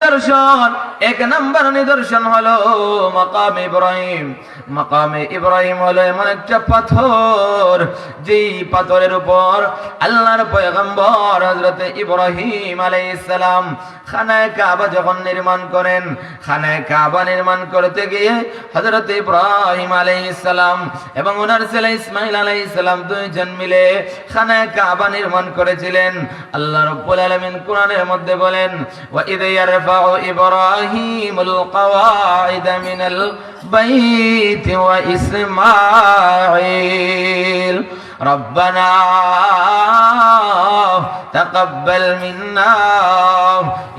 নিদর্শন, এক নাম্বার নিদর্শন হলো মাকামে ইব্রাহিম। মাকামে ইব্রাহিম হলো এমন একটা পাথর, যেই পাথরের উপর আল্লাহর পয়গম্বর হযরত ইব্রাহিম আলাইহিস সালাম খানায়ে কাবা যখন নির্মাণ করেন, খানায়ে কাবা নির্মাণ করতে গিয়ে হযরত ইব্রাহিম আলাইহিস সালাম এবং ওনার ছেলে ইসমাঈল আলাইহিস সালাম দুইজন মিলে খানায়ে কাবা নির্মাণ করেছিলেন। আল্লাহ রাব্বুল আলামিন কোরআনের মধ্যে বলেন, ওয়া ইয ইয়ারফাউ ইব্রাহিমুল কওয়াইদা মিনাল বাইতি ওয়া ইসমাঈল রব্বানা তাকাব্বাল মিন্না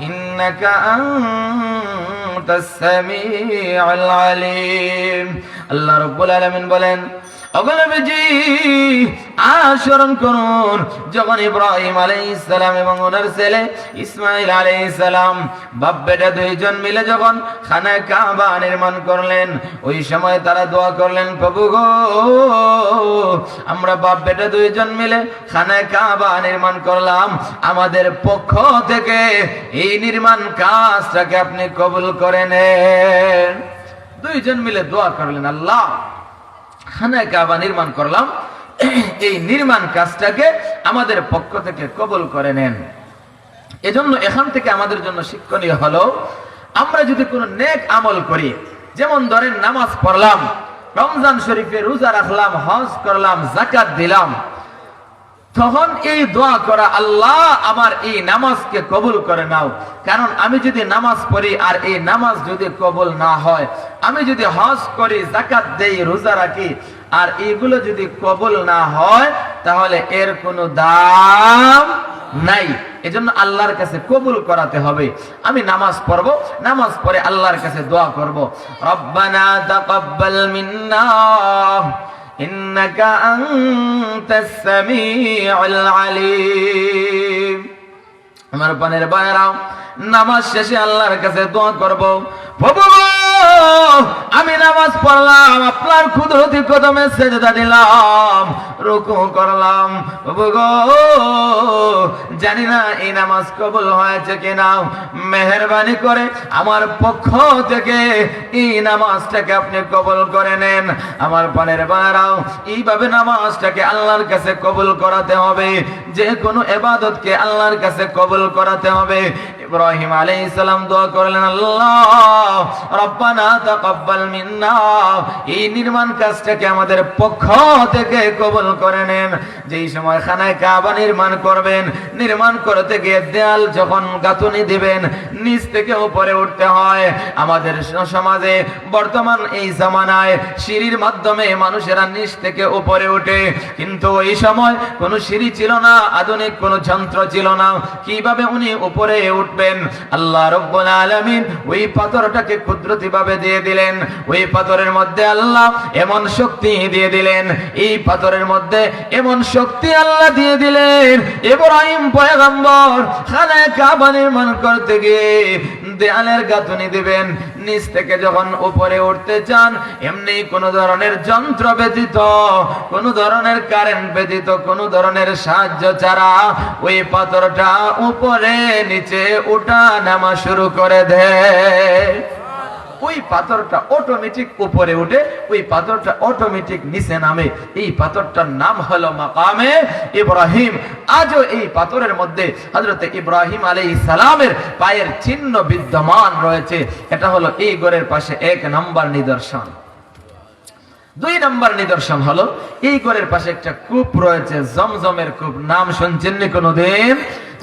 ইন্নাকা আনতাস সামিউল আলিম। আল্লাহ রাব্বুল আলামিন বলেন, নবীজি আচরণ করুন যখন ইব্রাহিম আলাইহিস সালাম এবং ওনার ছেলে ইসমাঈল আলাইহিস সালাম বাপ বেটা দুইজন মিলে যখন খানায়ে কাবা নির্মাণ করলেন, ওই সময় তারা দোয়া করলেন, প্রভু গো, আমরা বাপ বেটা দুইজন মিলে খানায়ে কাবা নির্মাণ করলাম, আমাদের পক্ষ থেকে এই নির্মাণ কাজটাকে আপনি কবুল করে নেন। দুইজন মিলে দোয়া করলেন, আল্লাহ খানায়ে কাবা নির্মাণ করলাম, এই নির্মাণ কাজটাকে আমাদের পক্ষ থেকে কবুল করে নেন। এজন্য এখান থেকে আমাদের জন্য শিক্ষণীয় হলো, আমরা যদি কোনো নেক আমল করি, যেমন ধরেন নামাজ পড়লাম, রমজান শরীফে রোজা রাখলাম, হজ করলাম, যাকাত দিলাম, তখন এই দোয়া করা, আল্লাহ আমার এই নামাজকে কবুল করে নাও। কারণ আমি যদি নামাজ পড়ি আর এই নামাজ যদি কবুল না হয়, আমি যদি হজ করি, যাকাত দেই, রোজা রাখি, আর এগুলো যদি কবুল না হয়, তাহলে এর কোনো দাম নাই। এজন্য আল্লাহর কাছে কবুল করাতে হবে। আমি নামাজ পড়বো, নামাজ পড়ে আল্লাহর কাছে দোয়া করব, রব্বানা তাকাব্বাল মিন্না ইন্নাকা আনতাস সামিউল আলিম। আমার পানের বাইরাও, নামাজ শেষে আল্লাহর কাছে দোয়া করব, প্রভু আমি নামাজ পড়লাম, আপনার কুদরতি কদমে সিজদা দিলাম, রুকু করলাম, প্রভু গো জানি না এই নামাজ কবুল হয়েছে কিনা, মেহেরবানি করে আমার পক্ষ থেকে এই নামাজটাকে আপনি কবুল করে নেন। আমার পানের বাইরাও, এইভাবে নামাজটাকে আল্লাহর কাছে কবুল করাতে হবে, যে কোনো ইবাদতকে আল্লাহর কাছে কবুল করাতে হবে। ইব্রাহিম আলাইহিস সালাম দোয়া করলেন, আল্লাহ রব্বানা তাকাব্বাল মিন্না, এই নির্মাণ কাজটাকে আমাদের পক্ষ থেকে কবুল করে নেন। যেই সময় খানায়ে কাবা নির্মাণ করবেন, নির্মাণ করতে গিয়ে দেয়াল যখন গাঁথুনি দিবেন, নিচ থেকে উপরে উঠতে হয়। আমাদের সমাজে বর্তমান এই জামানায় সিঁড়ির মাধ্যমে মানুষেরা নিচ থেকে উপরে ওঠে, কিন্তু এই সময় কোনো সিঁড়ি ছিল না, আধুনিক কোনো যন্ত্র ছিল না, কিভাবে উনি উপরে উঠবেন? আল্লাহ রাব্বুল আলামিন ওই পাথরটাকে কুদরতি ভাবে দিয়ে দিলেন। ওই পাথরের মধ্যে আল্লাহ এমন শক্তি দিয়ে দিলেন, এই পাথরের মধ্যে এমন শক্তি আল্লাহ দিয়ে দিলেন, ইব্রাহিম পয়গম্বর খানায়ে কাবা নির্মাণ করতে গিয়ে দেয়ালের গাঁথুনি দিবেন, নিচ থেকে যখন উপরে উঠতে চান, এমনি কোন ধরনের যন্ত্র ব্যতীত, কোন ধরনের কারেন্ট ব্যতীত, কোন ধরনের সাহায্য ছাড়া ওই পাথরটা উপরে নিচে উঠা নামা শুরু করে দেয়। ওই পাথরটা অটোমেটিক উপরে উঠে, ওই পাথরটা অটোমেটিক নিচে নামে। এই পাথরটার নাম হলো মাকামে ইব্রাহিম। আজও এই পাথরের মধ্যে হযরত ইব্রাহিম আলাইহিস সালামের পায়ের চিহ্ন বিদ্যমান রয়েছে। এটা হলো এই ঘরের পাশে 1 নম্বর নিদর্শন। 2 নম্বর নিদর্শন হলো, এই ঘরের পাশে একটা কূপ রয়েছে, জমজমের কূপ। নাম শুনছেন নি কোনদিন?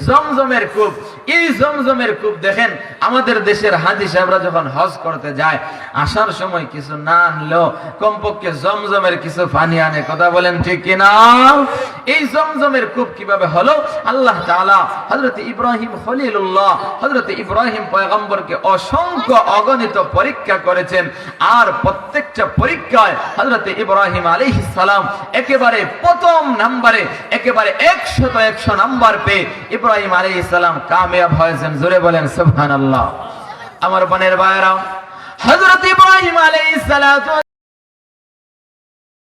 জমজমের কূপ। এই জমজমের কূপ দেখেন, আমাদের দেশের হাজী সাহেবরা যখন হজ করতে যায়, আসার সময় কিছু না আনলেও কমপক্ষে জমজমের কিছু পানি আনে। কথা বলেন ঠিক কিনা? এই জমজমের কূপ কিভাবে হলো? আল্লাহ তাআলা হযরত ইব্রাহিম খলিলুল্লাহ, হযরত ইব্রাহিম পয়গম্বরকে অসংখ্য অগণিত পরীক্ষা করেছেন, আর প্রত্যেকটা পরীক্ষায় হযরত ইব্রাহিম আলাইহিস সালাম একেবারে প্রথম নম্বরে, একেবারে 100 নাম্বার পেয়ে ইব্রাহিম আলাইহিস সালাম কামিয়াব হয়েছেন। জোরে বলেন সুবহানাল্লাহ। আমার বোনের ভাইরা, হযরত ইব্রাহিম আলাইহিস সালাতু